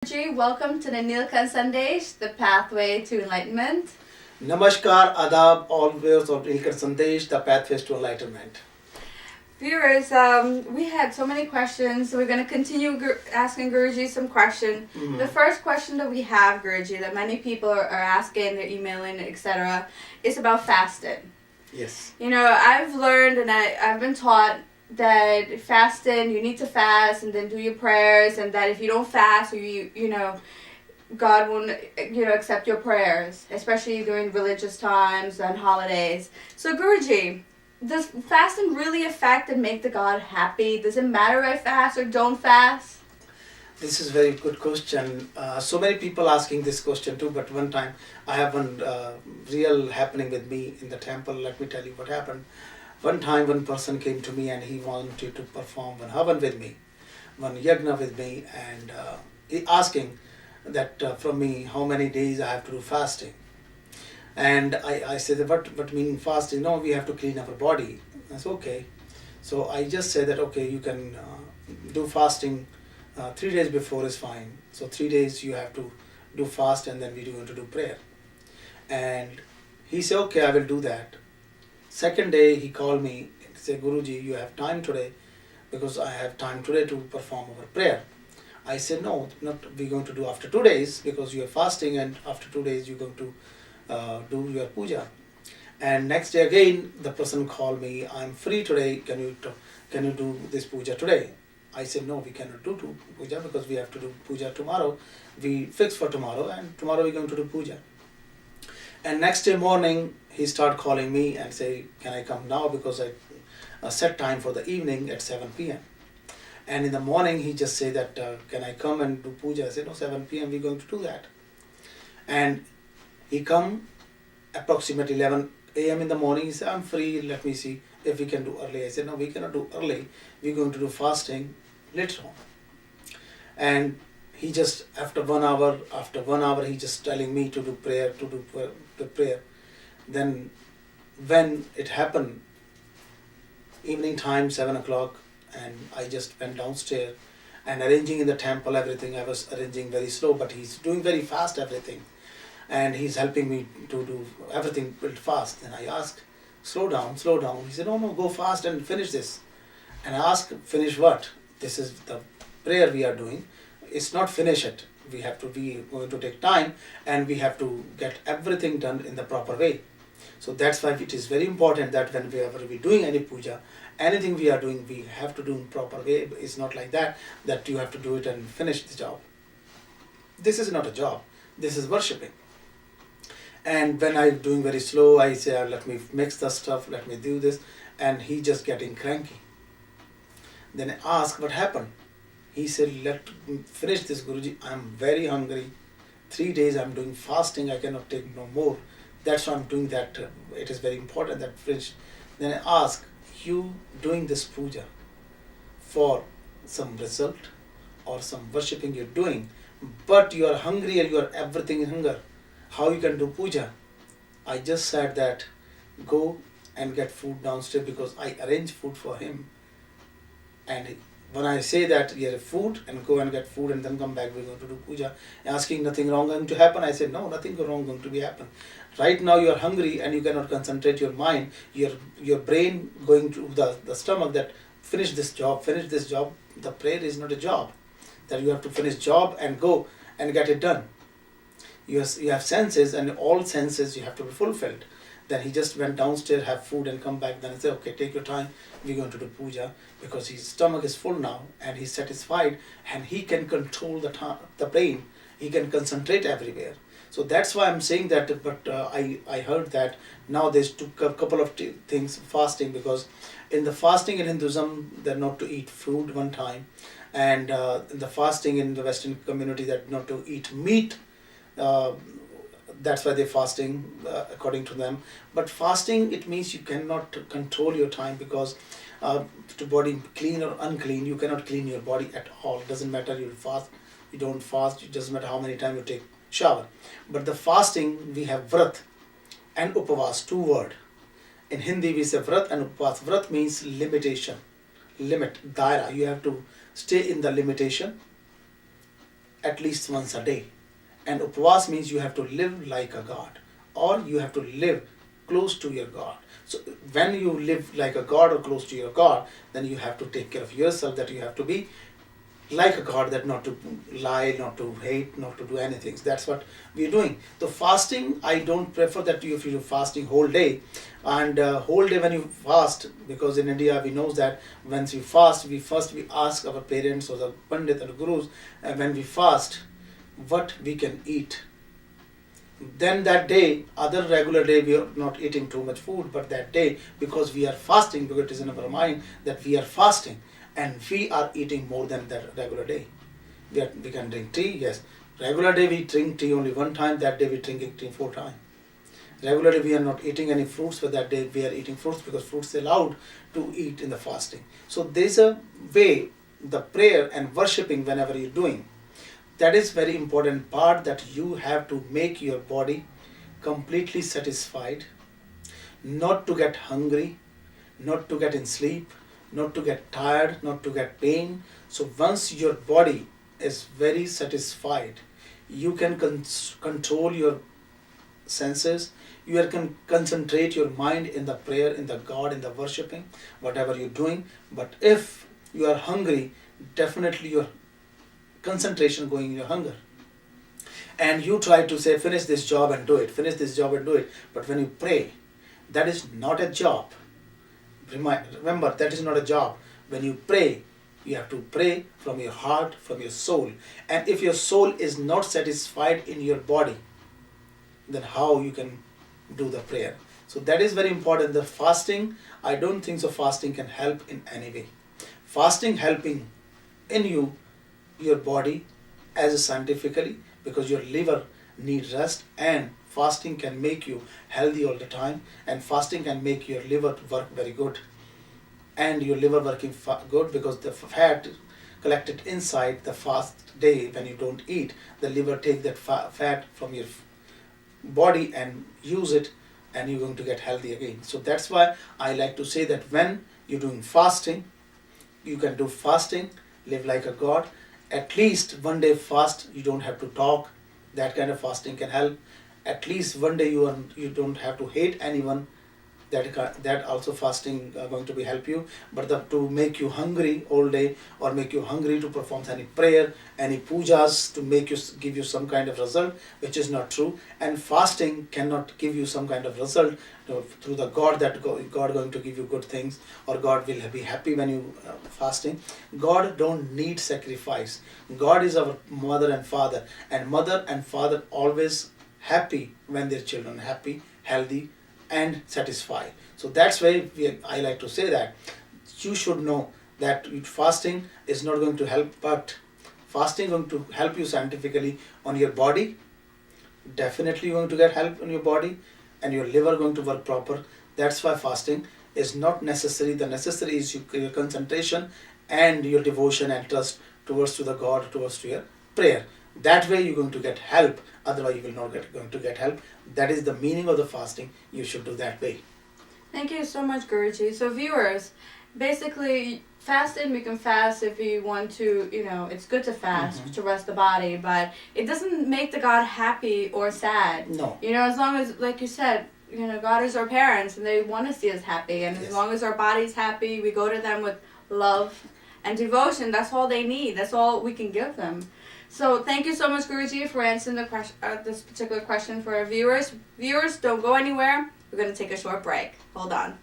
Guruji, welcome to the Nilkan Sandesh, the pathway to enlightenment. Namaskar, Adab, all viewers of Nilkan Sandesh, the pathways to enlightenment. Viewers, we had so many questions, so we're going to continue asking Guruji some questions. The first question that we have, Guruji, that many people are asking, they're emailing, etc., is about fasting. Yes. You know, I've learned and I've been taught that fasting, you need to fast and then do your prayers, and that if you don't fast, God won't, accept your prayers, especially during religious times and holidays. So, Guruji, does fasting really affect and make the God happy? Does it matter if I fast or don't fast? This is a very good question. So many people asking this question too, but one time I have one real happening with me in the temple. Let me tell you what happened. One time one person came to me and he wanted to perform one havan with me, one yagna with me, and he asking that from me how many days I have to do fasting. And I said, what mean fasting? No, we have to clean our body. That's okay. So I just said that, okay, you can do fasting 3 days before is fine. So 3 days you have to do fast and then we're going to do prayer. And he said, okay, I will do that. Second day he called me and said, Guruji, you have time today? Because I have time today to perform our prayer. I said, no, not we're going to do after 2 days because you are fasting, and after 2 days you're going to do your puja. And next day again the person called me, I'm free today, can you do this puja today? I said, no, we cannot do puja because we have to do puja tomorrow. We fixed for tomorrow, and tomorrow we're going to do puja. And next day morning he started calling me and say, can I come now, because I set time for the evening at 7 p.m. And in the morning he just said that can I come and do puja? I said, no, 7 p.m. we're going to do that. And he come approximately 11 a.m. in the morning. He said, I'm free, let me see if we can do early. I said, no, we cannot do early. We're going to do fasting later on. And he just, after 1 hour, he just telling me to do prayer. Then when it happened, evening time, 7 o'clock, and I just went downstairs and arranging in the temple everything. I was arranging very slow, but he's doing very fast everything. And he's helping me to do everything built fast. Then I asked, slow down. He said, no, go fast and finish this. And I asked, finish what? This is the prayer we are doing. It's not finish it. We going to take time, and we have to get everything done in the proper way. So that's why it is very important that whenever we're doing any puja, anything we are doing, we have to do in proper way. It's not like that you have to do it and finish the job. This is not a job. This is worshipping. And when I'm doing very slow, I say, let me mix the stuff, let me do this. And he just getting cranky. Then I ask, what happened? He said, let me finish this, Guruji. I'm very hungry. 3 days I'm doing fasting. I cannot take no more. That's why I'm doing that. It is very important that finish. Then I ask, you doing this puja for some result or some worshipping you're doing, but you are hungry and you are everything in hunger. How you can do puja? I just said that go and get food downstairs because I arrange food for him. And when I say that you have food and go and get food and then come back, we're going to do puja. Asking nothing wrong going to happen. I said, no, nothing wrong going to be happen. Right now you are hungry and you cannot concentrate your mind, your brain going to the stomach that finish this job. The prayer is not a job. That you have to finish job and go and get it done. You have senses, and all senses you have to be fulfilled. Then he just went downstairs, have food and come back. Then I said, okay, take your time. We're going to do puja because his stomach is full now and he's satisfied and he can control the brain. He can concentrate everywhere. So that's why I'm saying that. But I heard that now there's a couple of things fasting, because in the fasting in Hinduism they're not to eat food one time, and in the fasting in the Western community they're not to eat meat. That's why they're fasting according to them. But fasting, it means you cannot control your time, because to body clean or unclean, you cannot clean your body at all. It doesn't matter you fast, you don't fast, it doesn't matter how many times you take shower. But the fasting, we have vrat and upavas, 2 words. In Hindi we say vrat and upavas. Vrat means limitation, limit, daira. You have to stay in the limitation at least once a day. And upvas means you have to live like a god, or you have to live close to your God. So when you live like a god or close to your God, then you have to take care of yourself, that you have to be like a god, that not to lie, not to hate, not to do anything. That's what we're doing. So fasting, I don't prefer that if you do fasting whole day, and whole day when you fast, because in India we know that once you fast, we ask our parents or the pandit or the gurus, when we fast, what we can eat. Then that day, other regular day, we are not eating too much food, but that day, because we are fasting, because it is in our mind that we are fasting, and we are eating more than that regular day. We can drink tea, yes. Regular day we drink tea only one time, that day we drink tea 4 times. Regularly we are not eating any fruits, but that day we are eating fruits, because fruits are allowed to eat in the fasting. So there is a way, the prayer and worshipping whenever you're doing, that is very important part, that you have to make your body completely satisfied, not to get hungry, not to get in sleep, not to get tired, not to get pain. So once your body is very satisfied, you can control your senses, you can concentrate your mind in the prayer, in the God, in the worshipping, whatever you're doing. But if you are hungry, definitely your concentration going in your hunger, and you try to say finish this job and do it, finish this job and do it, but when you pray, that is not a job. Remember, that is not a job. When you pray, you have to pray from your heart, from your soul. And if your soul is not satisfied in your body, then how you can do the prayer? So that is very important. The fasting, I don't think so fasting can help in any way. Fasting helping in you, your body, as scientifically, because your liver needs rest, and fasting can make you healthy all the time, and fasting can make your liver work very good, and your liver working good, because the fat collected inside the fast day, when you don't eat, the liver take that fat from your body and use it, and you're going to get healthy again. So that's why I like to say that when you're doing fasting, you can do fasting, live like a god. At least one day fast, you don't have to talk, that kind of fasting can help. At least one day you don't have to hate anyone, that also fasting going to be help you. But to make you hungry all day, or make you hungry to perform any prayer, any pujas, to make you give you some kind of result, which is not true. And fasting cannot give you some kind of result through the God, that God going to give you good things, or God will be happy when you fasting. God don't need sacrifice. God is our mother and father, and mother and father always happy when their children happy, healthy and satisfied. So that's why I like to say that you should know that fasting is not going to help, but fasting is going to help you scientifically on your body. Definitely you're going to get help on your body, and your liver going to work proper. That's why fasting is not necessary. The necessary is your concentration and your devotion and trust towards to the God, towards to your prayer. That way you're going to get help, otherwise you will not going to get help. That is the meaning of the fasting. You should do that way. Thank you so much, Guruji. So viewers, basically fasting, we can fast if we want to, it's good to fast to rest the body, but it doesn't make the God happy or sad. No. As long as, like you said, God is our parents and they want to see us happy, and as long as our body's happy, we go to them with love and devotion. That's all they need. That's all we can give them. So thank you so much, Guruji, for answering the question, this particular question for our viewers. Viewers, don't go anywhere. We're going to take a short break. Hold on.